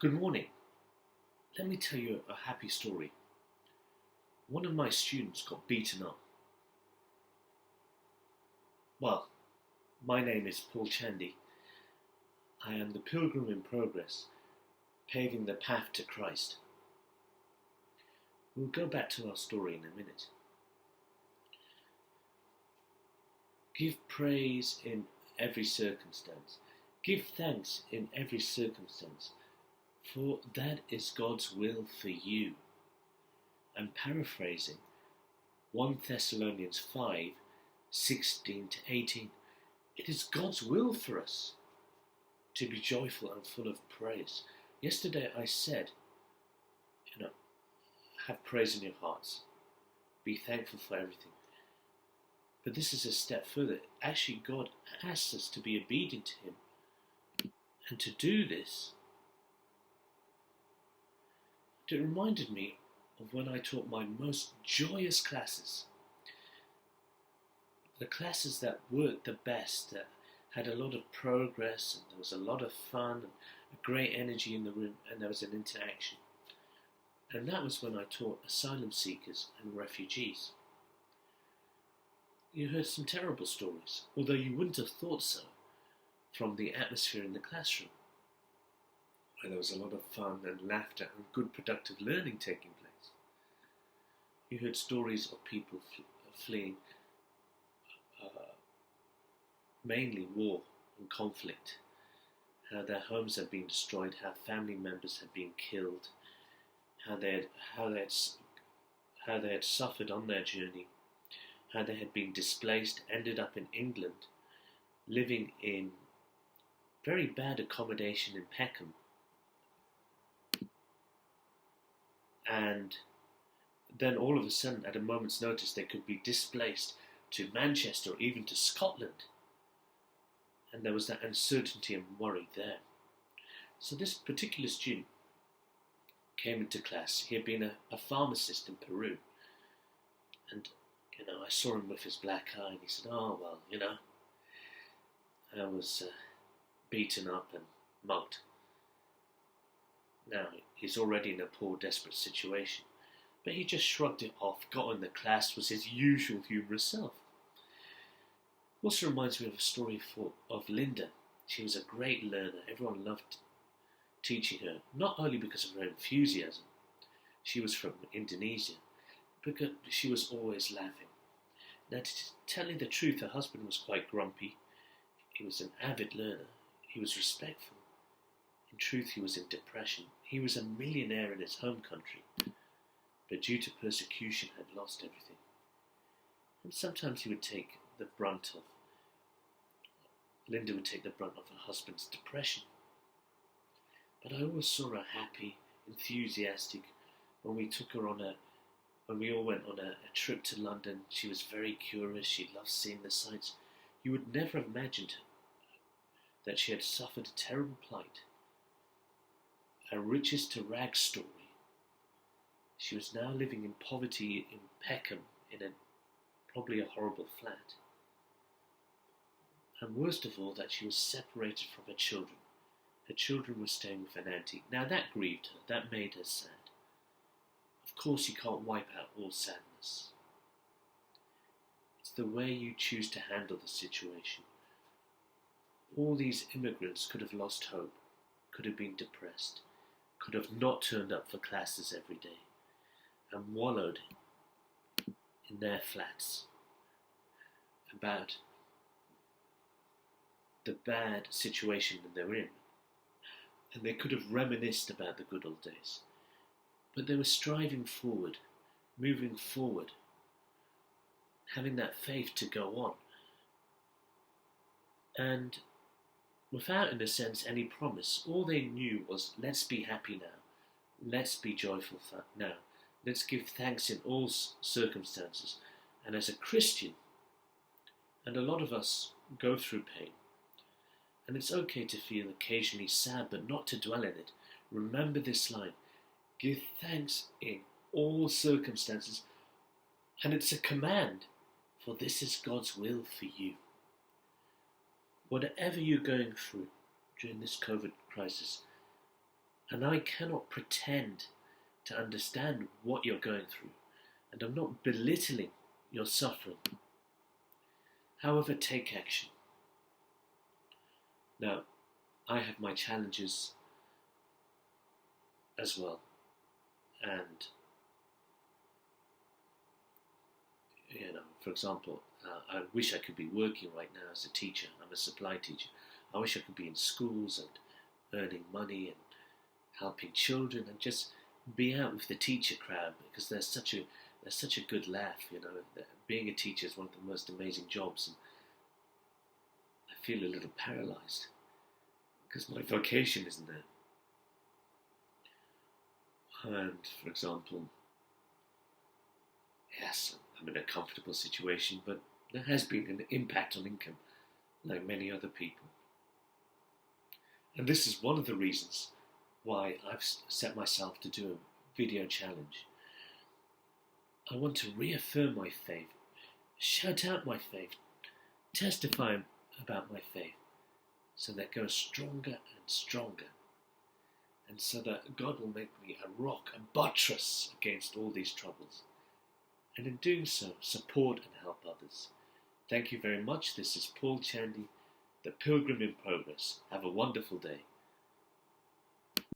Good morning. Let me tell you a happy story. One of my students got beaten up. Well, my name is Paul Chandy. I am the pilgrim in progress, paving the path to Christ. We'll go back to our story in a minute. Give praise in every circumstance. Give thanks in every circumstance, for that is God's will for you. I'm paraphrasing 1 Thessalonians 5:16 to 18. It is God's will for us to be joyful and full of praise. Yesterday I said, have praise in your hearts. Be thankful for everything. But this is a step further. Actually, God asks us to be obedient to Him. And to do this, it reminded me of when I taught my most joyous classes. The classes that worked the best, that had a lot of progress, and there was a lot of fun, and a great energy in the room, and there was an interaction. And that was when I taught asylum seekers and refugees. You heard some terrible stories, although you wouldn't have thought so from the atmosphere in the classroom, where there was a lot of fun and laughter and good productive learning taking place. You heard stories of people fleeing mainly war and conflict, how their homes had been destroyed, how family members had been killed, how they had suffered on their journey, how they had been displaced, ended up in England, living in very bad accommodation in Peckham, and then all of a sudden, at a moment's notice, they could be displaced to Manchester or even to Scotland. And there was that uncertainty and worry there. So this particular student came into class. He had been a pharmacist in Peru. And, I saw him with his black eye, and he said, I was beaten up and mugged. Now, he's already in a poor, desperate situation. But he just shrugged it off, got in the class, was his usual humorous self. Also reminds me of a story of Linda. She was a great learner. Everyone loved teaching her, not only because of her enthusiasm. She was from Indonesia, because she was always laughing. Now, to tell you the truth, her husband was quite grumpy. He was an avid learner. He was respectful. In truth, he was in depression. He was a millionaire in his home country, but due to persecution had lost everything. And sometimes Linda would take the brunt of her husband's depression. But I always saw her happy, enthusiastic. When we all went on a trip to London, she was very curious. She loved seeing the sights. You would never have imagined that she had suffered a terrible plight, a riches to rags story. She was now living in poverty in Peckham, in probably a horrible flat. And worst of all, that she was separated from her children. Her children were staying with an auntie. Now that grieved her, that made her sad. Of course you can't wipe out all sadness. It's the way you choose to handle the situation. All these immigrants could have lost hope, could have been depressed, could have not turned up for classes every day, and wallowed in their flats about the bad situation that they're in. And they could have reminisced about the good old days. But they were striving forward, moving forward, having that faith to go on. And without, in a sense, any promise, all they knew was, let's be happy now. Let's be joyful now. Let's give thanks in all circumstances. And as a Christian, and a lot of us go through pain, and it's okay to feel occasionally sad, but not to dwell in it. Remember this line, give thanks in all circumstances. And it's a command, for this is God's will for you. Whatever you're going through during this COVID crisis, And I cannot pretend to understand what you're going through, and I'm not belittling your suffering. However, take action. Now, I have my challenges as well, and for example, I wish I could be working right now as a teacher. I'm a supply teacher. I wish I could be in schools and earning money and helping children and just be out with the teacher crowd, because there's such a good laugh. Being a teacher is one of the most amazing jobs, and I feel a little paralysed because my vocation isn't there. And for example, yes, I'm in a comfortable situation, but there has been an impact on income, like many other people. And this is one of the reasons why I've set myself to do a video challenge. I want to reaffirm my faith, shout out my faith, testify about my faith, so that it goes stronger and stronger, and so that God will make me a rock, a buttress against all these troubles, and in doing so, support and help others. Thank you very much. This is Paul Chandy, the Pilgrim in Progress. Have a wonderful day.